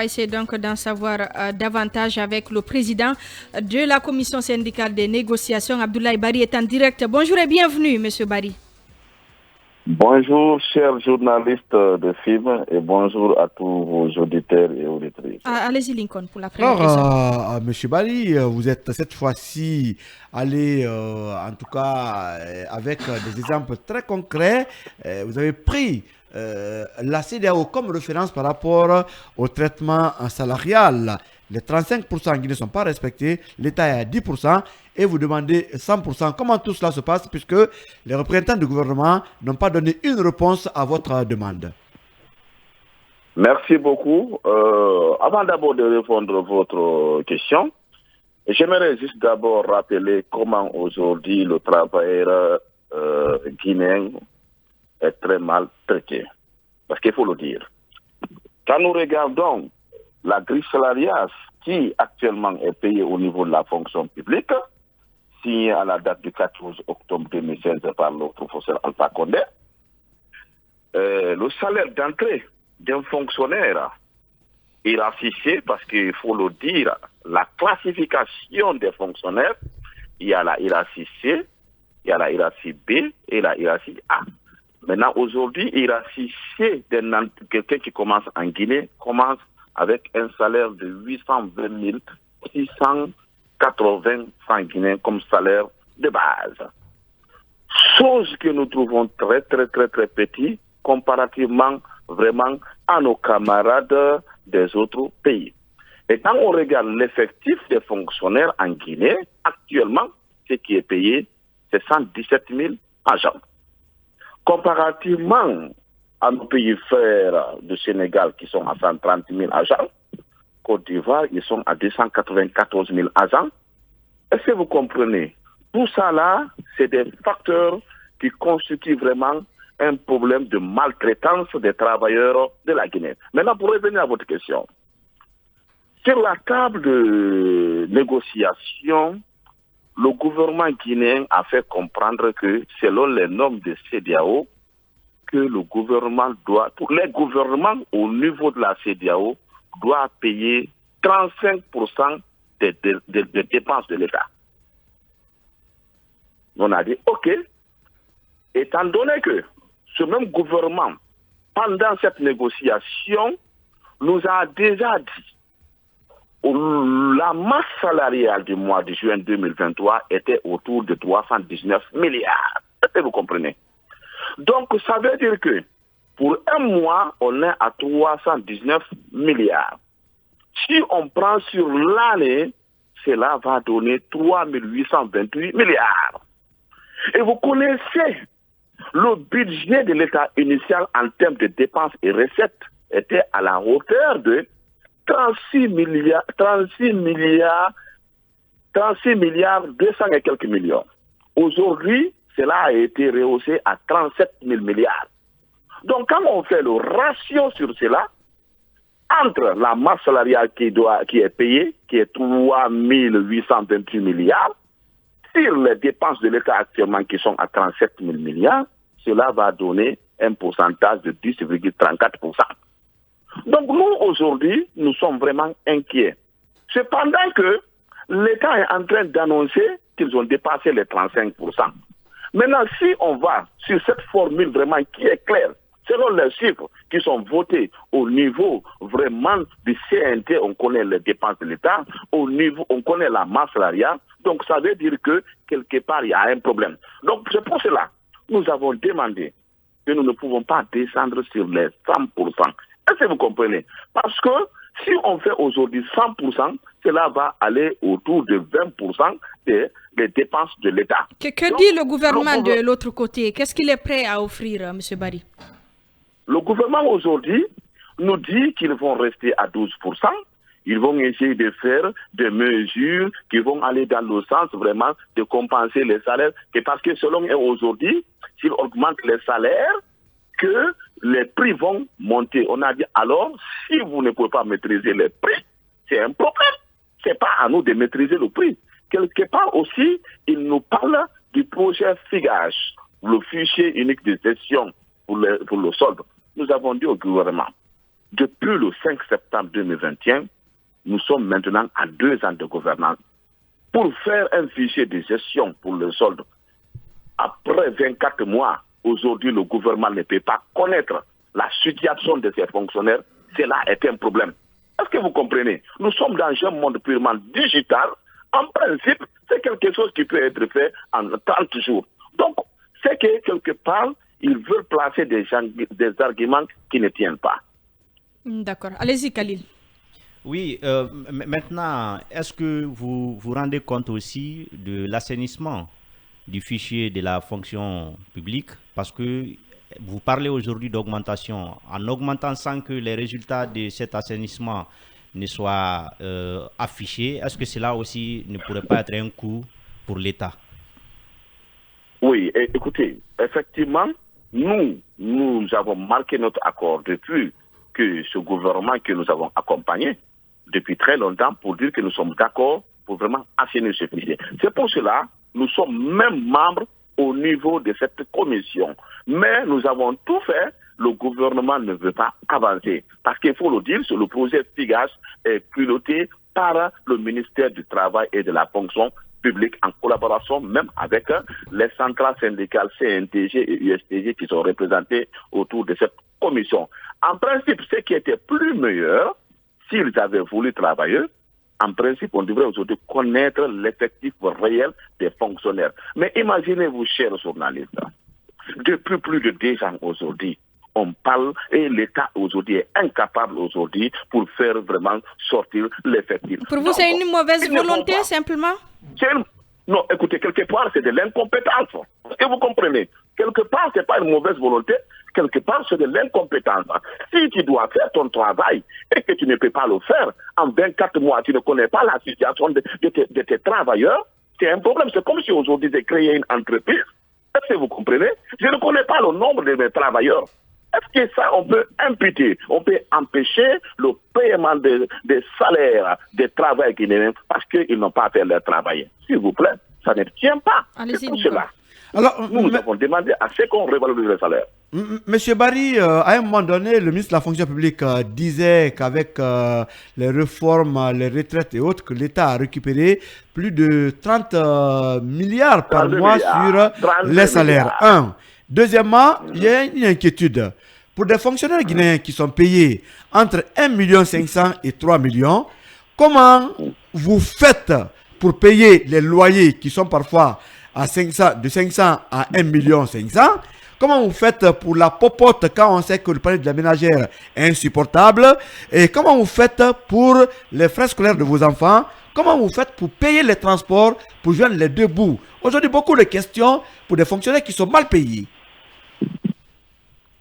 On va essayer donc d'en savoir davantage avec le président de la commission syndicale des négociations, Abdoulaye Bari, est en direct. Bonjour et bienvenue, Monsieur Bari. Bonjour, chers journalistes de FIM, et bonjour à tous vos auditeurs et auditrices. Allez-y, Lincoln, pour la première question. Monsieur Bari, vous êtes cette fois-ci allé, en tout cas, avec des exemples très concrets. Vous avez pris la CEDEAO comme référence par rapport au traitement salarial. Les 35% qui ne sont pas respectés, l'État est à 10% et vous demandez 100%. Comment tout cela se passe puisque les représentants du gouvernement n'ont pas donné une réponse à votre demande? Merci beaucoup. Avant d'abord de répondre à votre question, j'aimerais juste d'abord rappeler comment aujourd'hui le travailleur guinéen est très mal traité. Parce qu'il faut le dire. Quand nous regardons la grille salariale qui actuellement est payée au niveau de la fonction publique, signée à la date du 14 octobre 2016 par le professeur Alpha Condé, le salaire d'entrée d'un fonctionnaire hiérarchisé, parce qu'il faut le dire, la classification des fonctionnaires, il y a la hiérarchie C, il y a la hiérarchie B et la hiérarchie A. Maintenant, aujourd'hui, hiérarchie C, quelqu'un qui commence en Guinée, commence avec un salaire de 820 680 francs guinéens comme salaire de base. Chose que nous trouvons très petit comparativement vraiment à nos camarades des autres pays. Et quand on regarde l'effectif des fonctionnaires en Guinée, actuellement, ce qui est payé, c'est 117 000 agents. Comparativement à nos pays frères du Sénégal qui sont à 130 000 agents, Côte d'Ivoire, ils sont à 294 000 agents. Est-ce que vous comprenez? Tout ça là, c'est des facteurs qui constituent vraiment un problème de maltraitance des travailleurs de la Guinée. Maintenant, pour revenir à votre question, sur la table de négociation, le gouvernement guinéen a fait comprendre que, selon les normes de CEDEAO, que le gouvernement doit, pour les gouvernements au niveau de la CEDEAO, doit payer 35% des dépenses de l'État. On a dit, OK, étant donné que ce même gouvernement, pendant cette négociation, nous a déjà dit la masse salariale du mois de juin 2023 était autour de 319 milliards. Est-ce que vous comprenez? Donc, ça veut dire que pour un mois, on est à 319 milliards. Si on prend sur l'année, cela va donner 3828 milliards. Et vous connaissez, le budget de l'État initial en termes de dépenses et recettes était à la hauteur de 36 milliards 200 et quelques millions. Aujourd'hui, cela a été rehaussé à 37 000 milliards. Donc, quand on fait le ratio sur cela, entre la masse salariale qui est payée, qui est 3 828 milliards, sur les dépenses de l'État actuellement qui sont à 37 000 milliards, cela va donner un pourcentage de 10,34%. Donc nous, aujourd'hui, nous sommes vraiment inquiets. Cependant que l'État est en train d'annoncer qu'ils ont dépassé les 35%. Maintenant, si on va sur cette formule vraiment qui est claire, selon les chiffres qui sont votés au niveau vraiment du CNT, on connaît les dépenses de l'État, au niveau, on connaît la masse salariale, donc ça veut dire que quelque part, il y a un problème. Donc c'est pour cela que nous avons demandé que nous ne pouvons pas descendre sur les 100%. Est-ce que vous comprenez? Parce que si on fait aujourd'hui 100%, cela va aller autour de 20% des dépenses de l'État. Que dit le gouvernement de l'autre côté? Qu'est-ce qu'il est prêt à offrir, M. Bari? Le gouvernement aujourd'hui nous dit qu'ils vont rester à 12%. Ils vont essayer de faire des mesures qui vont aller dans le sens vraiment de compenser les salaires. Parce que selon eux aujourd'hui, s'ils augmentent les salaires, que les prix vont monter. On a dit alors, si vous ne pouvez pas maîtriser les prix, c'est un problème. Ce n'est pas à nous de maîtriser le prix. Quelque part aussi, ils nous parlent du projet FIGAGE, le fichier unique de gestion pour le solde. Nous avons dit au gouvernement, depuis le 5 septembre 2021, nous sommes maintenant à 2 ans de gouvernance. Pour faire un fichier de gestion pour le solde, après 24 mois, aujourd'hui, le gouvernement ne peut pas connaître la situation de ses fonctionnaires. Cela est un problème. Est-ce que vous comprenez? Nous sommes dans un monde purement digital. En principe, c'est quelque chose qui peut être fait en 30 jours. Donc, c'est que quelque part, ils veulent placer des arguments qui ne tiennent pas. D'accord. Allez-y, Khalil. Oui, maintenant, est-ce que vous vous rendez compte aussi de l'assainissement du fichier de la fonction publique? Parce que vous parlez aujourd'hui d'augmentation. En augmentant sans que les résultats de cet assainissement ne soient affichés, est-ce que cela aussi ne pourrait pas être un coût pour l'État? Oui, écoutez, effectivement, nous avons marqué notre accord depuis que ce gouvernement que nous avons accompagné depuis très longtemps pour dire que nous sommes d'accord pour vraiment assainir ce fichier. C'est pour cela que nous sommes même membres au niveau de cette commission. Mais nous avons tout fait, le gouvernement ne veut pas avancer. Parce qu'il faut le dire, le projet FIGAS est piloté par le ministère du Travail et de la fonction publique en collaboration même avec les centrales syndicales CNTG et USTG qui sont représentées autour de cette commission. En principe, ce qui était plus meilleur, s'ils avaient voulu travailler, en principe, on devrait aujourd'hui connaître l'effectif réel des fonctionnaires. Mais imaginez-vous, chers journalistes, depuis plus de 10 ans aujourd'hui, on parle et l'État aujourd'hui est incapable aujourd'hui pour faire vraiment sortir l'effectif. Pour vous, c'est une mauvaise volonté simplement? Non, écoutez, quelque part, c'est de l'incompétence. Est-ce que vous comprenez? Quelque part, ce n'est pas une mauvaise volonté. Quelque part, c'est de l'incompétence. Si tu dois faire ton travail et que tu ne peux pas le faire, en 24 mois, tu ne connais pas la situation de tes travailleurs, c'est un problème. C'est comme si aujourd'hui, j'ai créé une entreprise. Est-ce que vous comprenez? Je ne connais pas le nombre de mes travailleurs. Est-ce que ça, on peut imputer, on peut empêcher le paiement des salaires des travailleurs guinéens parce qu'ils n'ont pas fait leur travail? S'il vous plaît, ça ne tient pas. C'est pour cela. Alors, nous avons demandé à ce qu'on révalorise le salaire. Monsieur Barry, à un moment donné, le ministre de la fonction publique disait qu'avec les réformes, les retraites et autres, que l'État a récupéré plus de 30 milliards par mois sur les salaires. Un. Deuxièmement, il y a une inquiétude. Pour des fonctionnaires guinéens qui sont payés entre 1,5 million et 3 millions, comment vous faites pour payer les loyers qui sont parfois à de 500 à 1,5 million? Comment vous faites pour la popote quand on sait que le panier de la ménagère est insupportable? Et comment vous faites pour les frais scolaires de vos enfants? Comment vous faites pour payer les transports, pour joindre les deux bouts? Aujourd'hui, beaucoup de questions pour des fonctionnaires qui sont mal payés.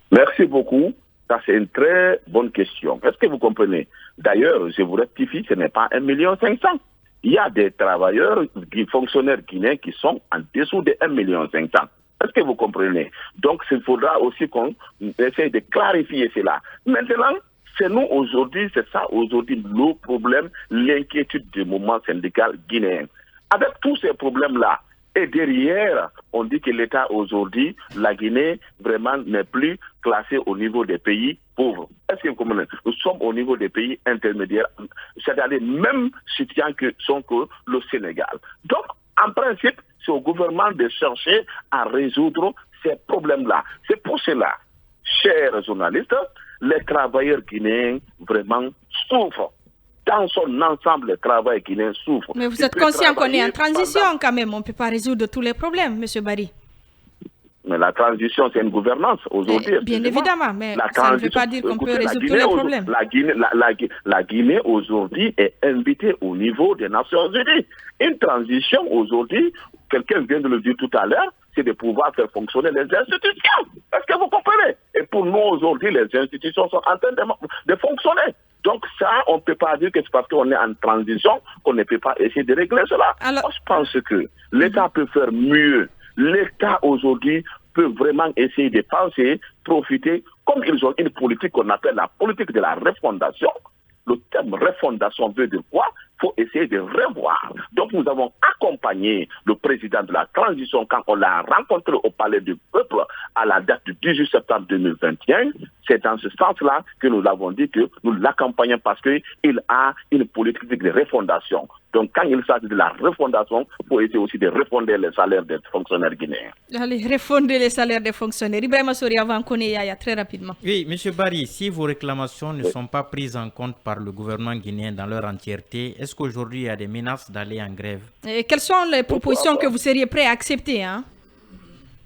Merci beaucoup. Ça, c'est une très bonne question. Est-ce que vous comprenez? D'ailleurs, je vous rectifie, ce n'est pas 1,5 million. Il y a des travailleurs, des fonctionnaires guinéens qui sont en dessous de 1,5 million. Est-ce que vous comprenez? Donc, il faudra aussi qu'on essaye de clarifier cela. Maintenant, c'est nous aujourd'hui, c'est ça aujourd'hui le problème, l'inquiétude du mouvement syndical guinéen. Avec tous ces problèmes-là, et derrière, on dit que l'État aujourd'hui, la Guinée, vraiment n'est plus classée au niveau des pays pauvres. Est-ce que vous comprenez? Nous sommes au niveau des pays intermédiaires, c'est-à-dire même situants que sont que le Sénégal. Donc, en principe, c'est au gouvernement de chercher à résoudre ces problèmes-là. C'est pour cela, chers journalistes, les travailleurs guinéens vraiment souffrent. Dans son ensemble, le travail guinéen souffre. Mais vous êtes conscient qu'on est en transition quand même. On ne peut pas résoudre tous les problèmes, M. Barry. Mais la transition, c'est une gouvernance aujourd'hui. Bien évidemment, mais ça ne veut pas dire qu'on peut résoudre tous les problèmes. La Guinée aujourd'hui est invitée au niveau des Nations Unies. Une transition aujourd'hui, quelqu'un vient de le dire tout à l'heure, c'est de pouvoir faire fonctionner les institutions. Est-ce que vous comprenez? Et pour nous aujourd'hui, les institutions sont en train de fonctionner. Donc ça, on ne peut pas dire que c'est parce qu'on est en transition qu'on ne peut pas essayer de régler cela. Alors, moi, je pense que l'État peut faire mieux. L'État aujourd'hui peut vraiment essayer de penser, profiter, comme ils ont une politique qu'on appelle la politique de la refondation. Le terme refondation veut dire quoi? faut essayer de revoir. Donc nous avons accompagné le président de la transition quand on l'a rencontré au Palais du Peuple à la date du 18 septembre 2021. C'est dans ce sens-là que nous avons dit que nous l'accompagnons parce qu'il a une politique de refondation. Donc quand il s'agit de la refondation, il faut essayer aussi de refonder les salaires des fonctionnaires guinéens. Allez, refonder les salaires des fonctionnaires. Ibrahima Sori, avant qu'on ait Yaya, très rapidement. Oui, M. Barry, si vos réclamations ne sont pas prises en compte par le gouvernement guinéen dans leur entièreté, est-ce qu'aujourd'hui il y a des menaces d'aller en grève? Et quelles sont les propositions que vous seriez prêt à accepter, hein?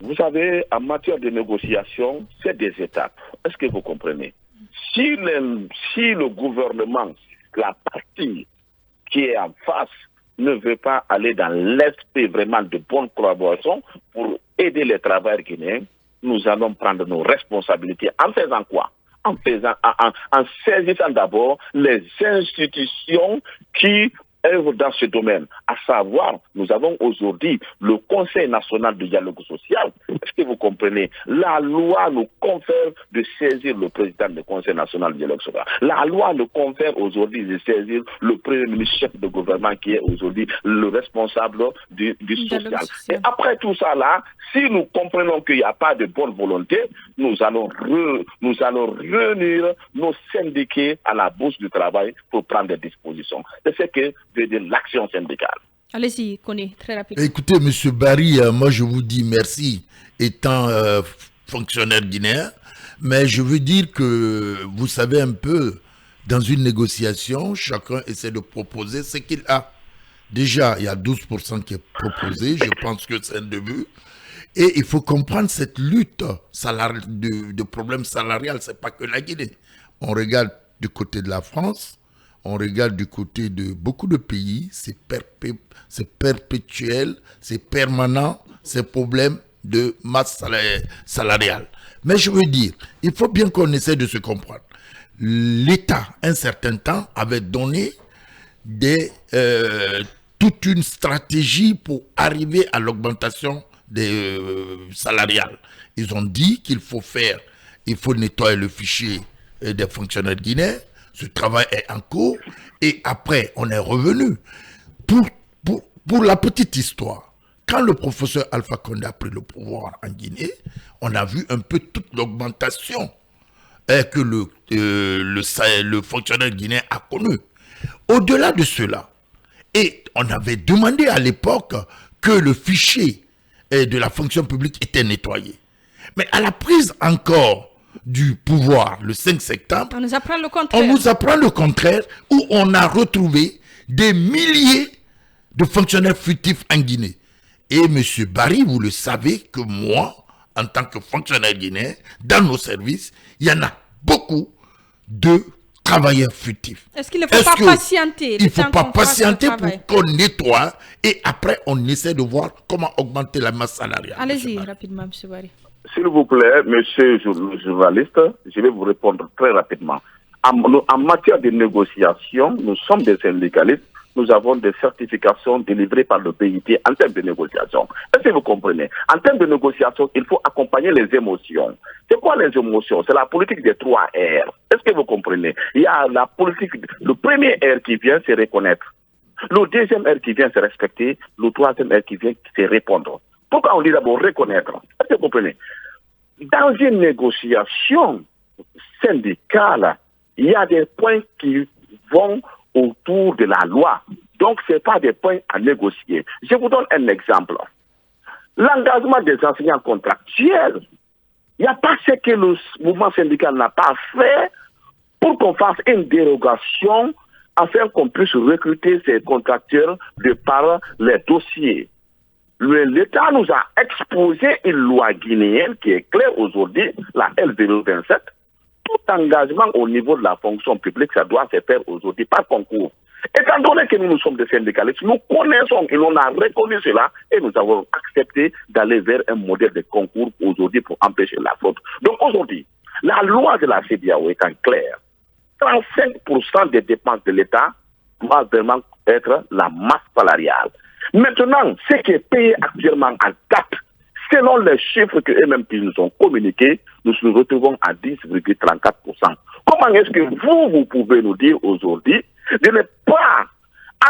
Vous savez, en matière de négociation, c'est des étapes. Est-ce que vous comprenez? Si le gouvernement, la partie qui est en face, ne veut pas aller dans l'esprit vraiment de bonne collaboration pour aider les travailleurs guinéens, nous allons prendre nos responsabilités. En faisant quoi? En saisissant d'abord les institutions qui œuvrent dans ce domaine. À savoir, nous avons aujourd'hui le Conseil national de dialogue social. Est-ce que vous comprenez? La loi nous confère de saisir le président du Conseil national de dialogue social. La loi nous confère aujourd'hui de saisir le premier ministre chef de gouvernement qui est aujourd'hui le responsable du social. Et après tout ça là, si nous comprenons qu'il n'y a pas de bonne volonté, nous allons réunir nos syndiqués à la bourse du travail pour prendre des dispositions. C'est ce que veut dire l'action syndicale. Allez-y, Koné, très rapidement. Écoutez, M. Barry, moi je vous dis merci étant fonctionnaire guinéen, mais je veux dire que vous savez un peu, dans une négociation, chacun essaie de proposer ce qu'il a. Déjà, il y a 12% qui est proposé, je pense que c'est un début. Et il faut comprendre cette lutte de problème salarial, ce n'est pas que la Guinée. On regarde du côté de la France, on regarde du côté de beaucoup de pays, c'est perpétuel, c'est permanent, ces problèmes de masse salariale. Mais je veux dire, il faut bien qu'on essaie de se comprendre. L'État, un certain temps, avait donné toute une stratégie pour arriver à l'augmentation des salariales. Ils ont dit qu'il faut nettoyer le fichier des fonctionnaires guinéens. Ce travail est en cours et après on est revenu. Pour la petite histoire, quand le professeur Alpha Condé a pris le pouvoir en Guinée, on a vu un peu toute l'augmentation que le fonctionnaire guinéen a connue. Au-delà de cela, et on avait demandé à l'époque que le fichier de la fonction publique était nettoyé. Mais à la prise encore du pouvoir le 5 septembre, on nous apprend le contraire. On nous apprend le contraire, où on a retrouvé des milliers de fonctionnaires fictifs en Guinée. Et M. Barry, vous le savez que moi, en tant que fonctionnaire guinéen, dans nos services, il y en a beaucoup de travailleurs fictifs. Est-ce qu'il ne faut pas patienter? Il ne faut pas patienter pour qu'on nettoie et après on essaie de voir comment augmenter la masse salariale. Allez-y rapidement, M. Barry. S'il vous plaît, monsieur le journaliste, je vais vous répondre très rapidement. En matière de négociation, nous sommes des syndicalistes, nous avons des certifications délivrées par le BIT en termes de négociation. Est-ce que vous comprenez? En termes de négociation, il faut accompagner les émotions. C'est quoi les émotions? C'est la politique des 3 R. Est-ce que vous comprenez? Il y a la politique, le premier R qui vient, c'est reconnaître. Le deuxième R qui vient, c'est respecter. Le troisième R qui vient, c'est répondre. Pourquoi on dit d'abord reconnaître? Est-ce que vous comprenez? Dans une négociation syndicale, il y a des points qui vont autour de la loi. Donc, ce n'est pas des points à négocier. Je vous donne un exemple. L'engagement des enseignants contractuels, il n'y a pas ce que le mouvement syndical n'a pas fait pour qu'on fasse une dérogation afin qu'on puisse recruter ces contractuels de par les dossiers. L'État nous a exposé une loi guinéenne qui est claire aujourd'hui, la L027. Tout engagement au niveau de la fonction publique, ça doit se faire aujourd'hui par concours. Étant donné que nous sommes des syndicalistes, nous connaissons et on a reconnu cela et nous avons accepté d'aller vers un modèle de concours aujourd'hui pour empêcher la fraude. Donc aujourd'hui, la loi de la CEDEAO étant claire, 35% des dépenses de l'État doivent vraiment être la masse salariale. Maintenant, ce qui est payé actuellement en date, selon les chiffres que eux-mêmes nous ont communiqués, nous nous retrouvons à 10,34%. Comment est-ce que vous pouvez nous dire aujourd'hui de ne pas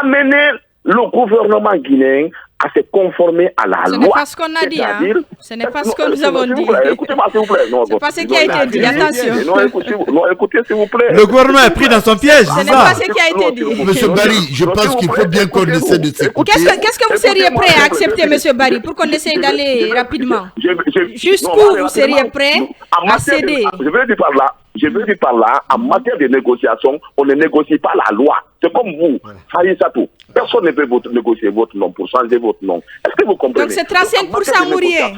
amener le gouvernement guinéen à se conformer à la loi. Ce n'est pas ce qu'on a dit. Hein? Ce n'est pas ce que nous avons dit. Écoutez-moi, s'il vous plaît. C'est pas ce qui a été dit. Attention. Non, écoutez, s'il vous plaît. Le gouvernement est pris dans son piège. Ce n'est pas ce qui a été dit. Monsieur Barry, je pense qu'il faut bien qu'on essaie de s'écouter. Qu'est-ce que vous seriez prêt à accepter, Monsieur Barry, pour qu'on essaye d'aller rapidement? Jusqu'où vous seriez prêt à céder? Je veux dire par là, en matière de négociation, on ne négocie pas la loi. C'est comme vous, Haïssatou. Personne ne peut négocier votre nom pour changer votre nom. Est-ce que vous comprenez? Donc c'est 35% ou rien?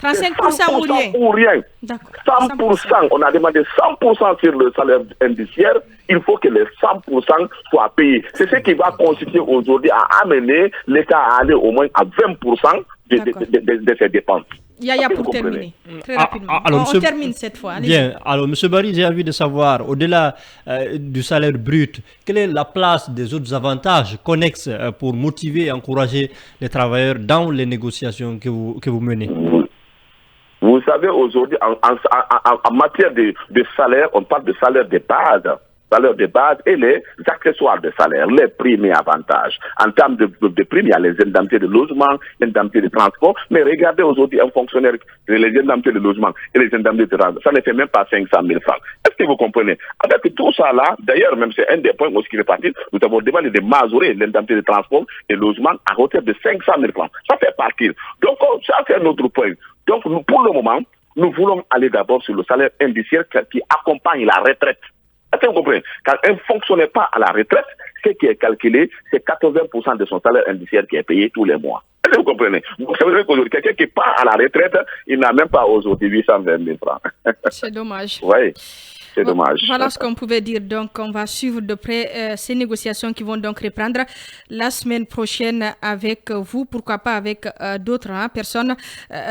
35% ou rien. 100%, on a demandé 100% sur le salaire indiciaire. Il faut que les 100% soient payés. C'est ce qui va constituer aujourd'hui à amener l'État à aller au moins à 20% de ses dépenses. Yaya, pour terminer, très rapidement. Alors, on termine cette fois. Bien, alors M. Barry, j'ai envie de savoir, au-delà du salaire brut, quelle est la place des autres avantages connexes pour motiver et encourager les travailleurs dans les négociations que vous menez? Vous savez, aujourd'hui, en matière de salaire, on parle de salaire de base. Salaire de base et les accessoires de salaire, les primes et avantages. En termes de primes, il y a les indemnités de logement, les indemnités de transport, mais regardez aujourd'hui un fonctionnaire, les indemnités de logement et les indemnités de transport, ça ne fait même pas 500 000 francs. Est-ce que vous comprenez? Avec tout ça là, d'ailleurs, même c'est un des points où ce qui est parti, nous avons demandé de majorer l'indemnité de transport et logement à hauteur de 500 000 francs. Ça fait partir. Donc, ça c'est un autre point. Donc, pour le moment, nous voulons aller d'abord sur le salaire indiciaire qui accompagne la retraite. Est-ce que vous comprenez? Quand un ne fonctionne pas à la retraite, ce qui est calculé, c'est 80% de son salaire indiciaire qui est payé tous les mois. Est-ce que vous comprenez? Donc, ça veut dire qu'aujourd'hui, quelqu'un qui part à la retraite, il n'a même pas aujourd'hui 820 000 francs. C'est dommage. Oui, c'est dommage. Voilà ce qu'on pouvait dire. Donc, on va suivre de près ces négociations qui vont donc reprendre la semaine prochaine avec vous, pourquoi pas avec d'autres personnes,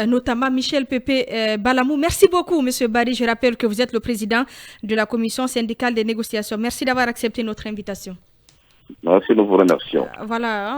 notamment Michel Pépé Balamou. Merci beaucoup, Monsieur Barry. Je rappelle que vous êtes le président de la commission syndicale des négociations. Merci d'avoir accepté notre invitation. Merci, nous vous remercions. Voilà.